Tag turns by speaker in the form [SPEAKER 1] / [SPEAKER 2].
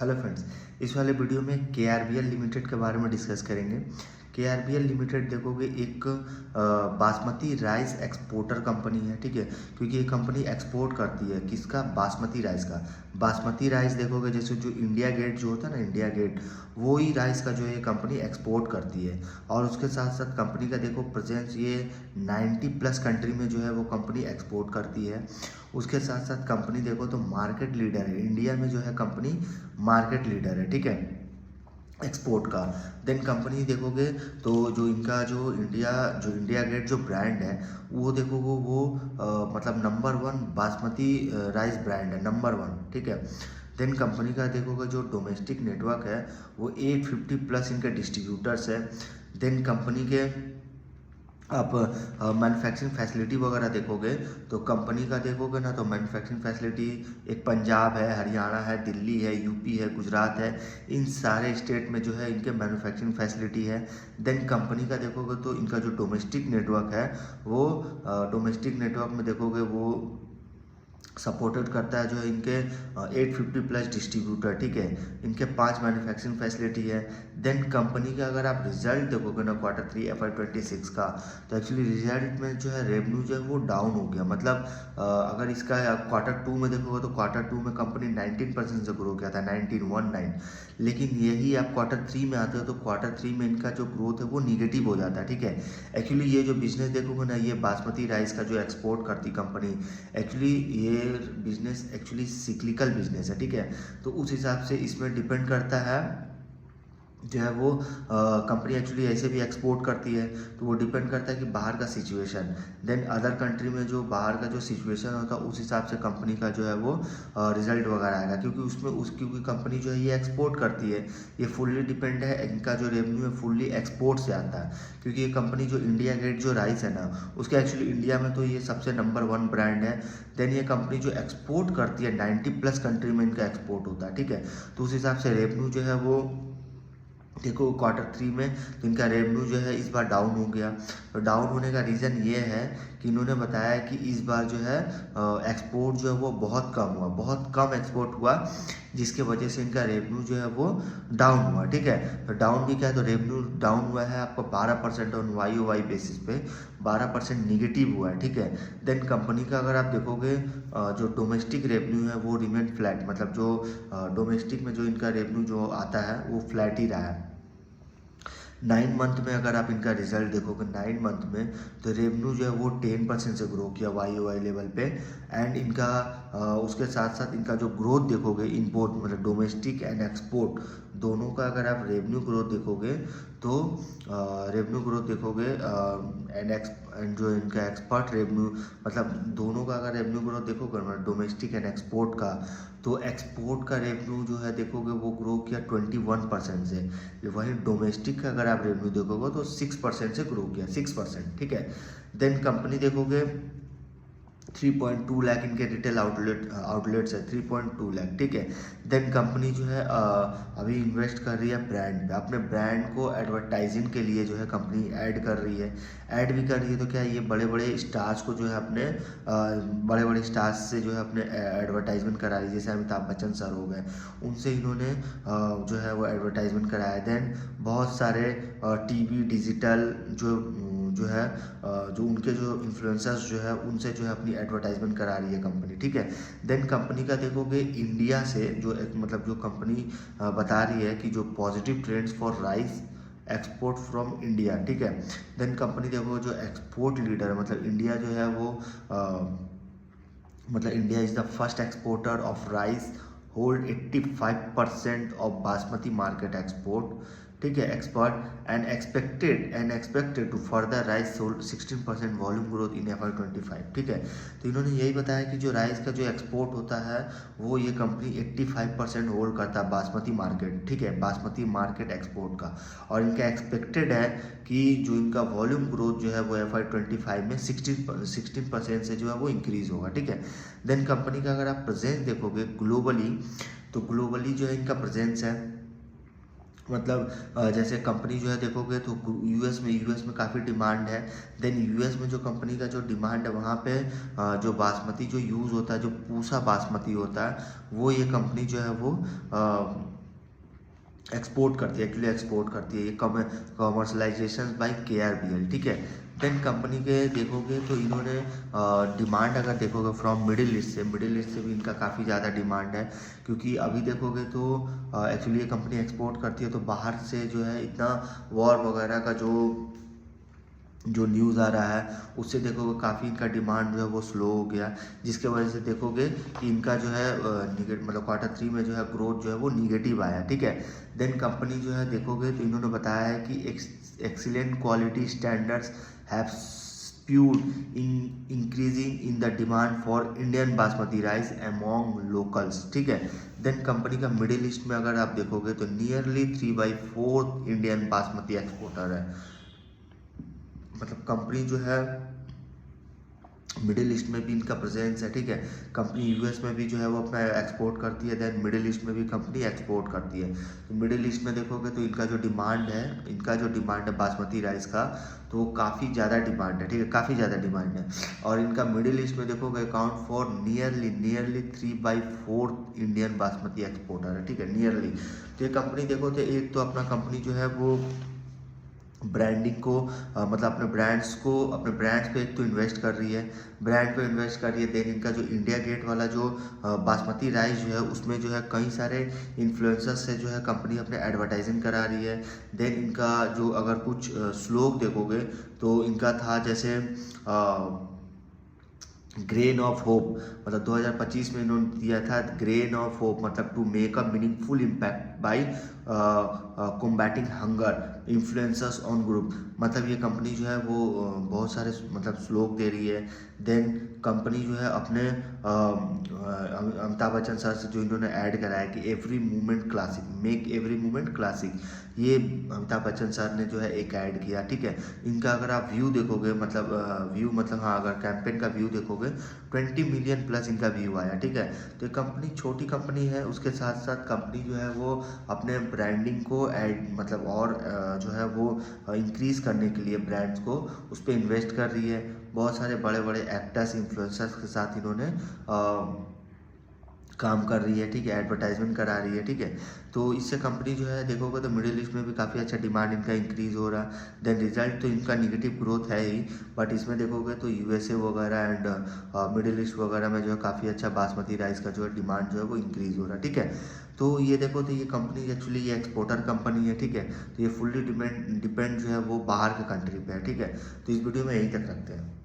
[SPEAKER 1] Hello friends, इस वाले video में KRBL लिमिटेड के बारे में डिस्कस करेंगे। KRBL लिमिटेड देखोगे एक बासमती राइस एक्सपोर्टर कंपनी है, ठीक है। क्योंकि ये कंपनी एक्सपोर्ट करती है किसका, बासमती राइस का। बासमती राइस देखोगे जैसे जो इंडिया गेट जो होता है ना, इंडिया गेट, वो ही राइस का जो है कंपनी एक्सपोर्ट करती है। और उसके साथ साथ कंपनी का देखो प्रेजेंस, ये 90+ कंट्री में जो है वो कंपनी एक्सपोर्ट करती है। उसके साथ साथ कंपनी देखो तो मार्केट लीडर है, इंडिया में जो है कंपनी मार्केट लीडर है, ठीक है, एक्सपोर्ट का। देन कंपनी देखोगे तो जो इंडिया गेट जो ब्रांड है, वो देखोगे वो मतलब नंबर 1 बासमती राइस ब्रांड है, नंबर 1, ठीक है। देन कंपनी का देखोगे जो डोमेस्टिक नेटवर्क है वो 850+ इनके डिस्ट्रीब्यूटर्स है। देन कंपनी के आप मैन्युफैक्चरिंग फैसिलिटी वगैरह देखोगे तो कंपनी का देखोगे ना, तो मैन्युफैक्चरिंग फैसिलिटी एक पंजाब है, हरियाणा है, दिल्ली है, यूपी है, गुजरात है, इन सारे स्टेट में जो है इनके मैन्युफैक्चरिंग फैसिलिटी है। देन कंपनी का देखोगे तो इनका जो डोमेस्टिक नेटवर्क है वो डोमेस्टिक नेटवर्क में देखोगे वो सपोर्टेड करता है जो है इनके 850+ डिस्ट्रीब्यूटर, ठीक है। इनके 5 मैन्युफैक्चरिंग फैसिलिटी है। देन कंपनी का अगर आप रिजल्ट देखोगे ना Q3 FY26 का, तो एक्चुअली रिजल्ट में जो है रेवेन्यू जो है वो डाउन हो गया। मतलब अगर इसका Q2 में देखोगे तो Q2 में कंपनी 19% से ग्रो किया था, 1919। लेकिन यही आप Q3 में आते हो तो Q3 में इनका जो ग्रोथ है वो निगेटिव हो जाता है, ठीक है। एक्चुअली ये जो बिजनेस देखोगे ना, ये बासमती राइस का जो एक्सपोर्ट करती कंपनी, एक्चुअली ये बिजनेस एक्चुअली सिक्लिकल बिजनेस है, ठीक है। तो उस हिसाब से इसमें डिपेंड करता है जो है वो कंपनी एक्चुअली ऐसे भी एक्सपोर्ट करती है, तो वो डिपेंड करता है कि बाहर का सिचुएशन, देन अदर कंट्री में जो बाहर का जो सिचुएशन होता है उस हिसाब से कंपनी का जो है वो रिजल्ट वगैरह आएगा। क्योंकि कंपनी जो है ये एक्सपोर्ट करती है, ये फुल्ली डिपेंड है, इनका जो रेवेन्यू है फुल्ली एक्सपोर्ट से आता है। क्योंकि ये कंपनी जो इंडिया गेट जो राइस है ना, उसके एक्चुअली इंडिया में तो ये सबसे नंबर 1 ब्रांड है। देन ये कंपनी जो एक्सपोर्ट करती है 90+ कंट्री में इनका एक्सपोर्ट होता है, ठीक है। तो उस हिसाब से रेवेन्यू जो है वो देखो Q3 में तो इनका रेवेन्यू जो है इस बार डाउन हो गया। तो डाउन होने का रीज़न ये है कि इन्होंने बताया कि इस बार जो है एक्सपोर्ट जो है वो बहुत कम हुआ, बहुत कम एक्सपोर्ट हुआ, जिसके वजह से इनका रेवेन्यू जो है वो डाउन हुआ, ठीक है। तो डाउन भी क्या है, तो रेवेन्यू डाउन हुआ है आपका 12% ऑन YOY बेसिस पे, 12% निगेटिव हुआ है, ठीक है। देन कंपनी का अगर आप देखोगे जो डोमेस्टिक रेवेन्यू है वो रिमेन फ्लैट, मतलब जो डोमेस्टिक में जो इनका रेवेन्यू जो आता है वो फ्लैट ही रहा है। 9 मंथ में अगर आप इनका रिजल्ट देखोगे 9 मंथ में, तो रेवेन्यू जो है वो 10% से ग्रो किया YOY लेवल पे। एंड इनका उसके साथ साथ इनका जो ग्रोथ देखोगे, इम्पोर्ट मतलब डोमेस्टिक एंड एक्सपोर्ट दोनों का अगर आप रेवेन्यू ग्रोथ देखोगे तो रेवेन्यू ग्रोथ देखोगे एंड जो इनका एक्सपर्ट रेवेन्यू, मतलब दोनों का अगर रेवेन्यू ग्रोथ देखोगे मतलब डोमेस्टिक एंड एक्सपोर्ट का, तो एक्सपोर्ट का रेवेन्यू जो है देखोगे वो ग्रो किया 21% से। वहीं डोमेस्टिक का अगर आप रेवेन्यू देखोगे तो 6% से ग्रो किया, 6%, ठीक है। देन कंपनी देखोगे 3.2 लाख इनके रिटेल आउटलेट्स है, 3.2 लाख, ठीक है। देन कंपनी जो है अभी इन्वेस्ट कर रही है ब्रांड पे, अपने ब्रांड को एडवर्टाइजिंग के लिए जो है कंपनी ऐड कर रही है। ऐड भी कर रही है तो क्या, ये बड़े बड़े स्टार्स को जो है अपने बड़े बड़े स्टार्स से जो है अपने एडवर्टाइजमेंट करा रही है, जैसे अमिताभ बच्चन सर हो गए, उनसे इन्होंने जो है वो एडवर्टाइजमेंट कराया। देन बहुत सारे TV डिजिटल जो है जो उनके जो इन्फ्लुएंसर्स जो है उनसे जो है अपनी एडवर्टाइजमेंट करा रही है कंपनी, ठीक है। देन कंपनी का देखोगे इंडिया से जो मतलब जो कंपनी बता रही है कि जो positive trends for rice export from India, ठीक है। देन कंपनी देखो जो एक्सपोर्ट लीडर है, मतलब इंडिया जो है वो मतलब India is the first exporter of rice, hold 85% of basmati market export, ठीक है, expert and expected to further rice sold 16% volume growth in FY25, ठीक है। तो इन्होंने यही बताया कि जो राइस का जो एक्सपोर्ट होता है वो ये कंपनी 85% होल्ड करता है बासमती मार्केट, ठीक है, बासमती मार्केट एक्सपोर्ट का। और इनका एक्सपेक्टेड है कि जो इनका वॉल्यूम ग्रोथ जो है वो FY25 में 16% से जो है वो इंक्रीज होगा, ठीक है। देन कंपनी का अगर आप प्रेजेंस देखोगे ग्लोबली, तो ग्लोबली जो है इनका प्रेजेंस है जैसे कंपनी जो है देखोगे तो यूएस में काफ़ी डिमांड है। देन यूएस में जो कंपनी का जो डिमांड है वहाँ पे जो बासमती जो यूज़ होता है, जो पूसा बासमती होता है, वो ये कंपनी जो है वो एक्सपोर्ट करती है, एक्चुअली एक्सपोर्ट करती है। ये कमर्शलाइजेशन बाय केआरबीएल, ठीक है। देन कंपनी के देखोगे तो इन्होंने डिमांड अगर देखोगे फ्रॉम मिडिल ईस्ट से भी इनका काफ़ी ज़्यादा डिमांड है, क्योंकि अभी देखोगे तो एक्चुअली ये कंपनी एक्सपोर्ट करती है, तो बाहर से जो है इतना वॉर वगैरह का जो न्यूज़ आ रहा है उससे देखोगे काफ़ी इनका डिमांड जो है वो स्लो हो गया, जिसके वजह से देखोगे कि इनका जो है Q3 में जो है ग्रोथ जो है वो निगेटिव आया, ठीक है। देन कंपनी जो है देखोगे तो इन्होंने बताया है कि excellent quality standards have spurred increasing in the demand for Indian basmati rice among locals, ठीक है। देन कंपनी का मिडिल ईस्ट में अगर आप देखोगे तो नियरली 3/4 इंडियन बासमती एक्सपोर्टर है। कंपनी जो है मिडिल ईस्ट में भी इनका प्रेजेंस है, ठीक है। कंपनी यूएस में भी जो है वो अपना एक्सपोर्ट करती है, देन मिडिल ईस्ट में भी कंपनी एक्सपोर्ट करती है। तो मिडिल ईस्ट में देखोगे तो इनका जो डिमांड है बासमती राइस का, तो वो काफ़ी ज़्यादा डिमांड है, ठीक है, काफ़ी ज़्यादा डिमांड है। और इनका मिडिल ईस्ट में देखोगे account for nearly 3/4 Indian basmati exporter है, ठीक है, नियरली। तो ये कंपनी देखो तो एक तो अपना कंपनी जो है वो ब्रांडिंग को अपने ब्रांड्स पे एक तो इन्वेस्ट कर रही है, देन इनका जो इंडिया गेट वाला जो बासमती राइस जो है उसमें जो है कई सारे इन्फ्लुएंसर्स से जो है कंपनी अपने एडवर्टाइजिंग करा रही है। देन इनका जो अगर कुछ स्लोग देखोगे तो इनका था जैसे ग्रेन ऑफ होप, 2025 में इन्होंने दिया था grain of hope, to make a meaningful impact by combating hunger influencers on group. ये कंपनी जो है वो बहुत सारे स्लोग दे रही है। देन कंपनी जो है अपने अमिताभ बच्चन सर से जो इन्होंने ऐड कराया कि every moment classic, make every moment classic, ये अमिताभ बच्चन सर ने जो है एक ऐड किया, ठीक है। इनका अगर आप व्यू देखोगे अगर कैंपेन का व्यू देखोगे 20 मिलियन प्लस इनका व्यू आया, ठीक है। तो ये कंपनी छोटी कंपनी है, उसके साथ साथ कंपनी जो है वो अपने ब्रांडिंग को और जो है वो इंक्रीज करने के लिए ब्रांड्स को उस पर इन्वेस्ट कर रही है। बहुत सारे बड़े बड़े एक्टर्स इन्फ्लुएंसर्स के साथ इन्होंने काम कर रही है, ठीक है, एडवर्टाइजमेंट करा रही है, ठीक है। तो इससे कंपनी जो है देखोगे तो मिडिल ईस्ट में भी काफ़ी अच्छा डिमांड इनका इंक्रीज हो रहा है। देन रिजल्ट तो इनका निगेटिव ग्रोथ है ही, बट इसमें देखोगे तो यूएसए वगैरह एंड मिडिल ईस्ट वगैरह में जो है काफ़ी अच्छा बासमती राइस का जो है डिमांड जो है वो इंक्रीज हो रहा है, ठीक है। तो ये देखो तो ये कंपनी एक्चुअली ये एक्सपोर्टर कंपनी है, ठीक है। तो ये फुल्ली डिपेंड जो है वो बाहर के कंट्री पे है, ठीक है। तो इस वीडियो में यहीं तक रखते हैं।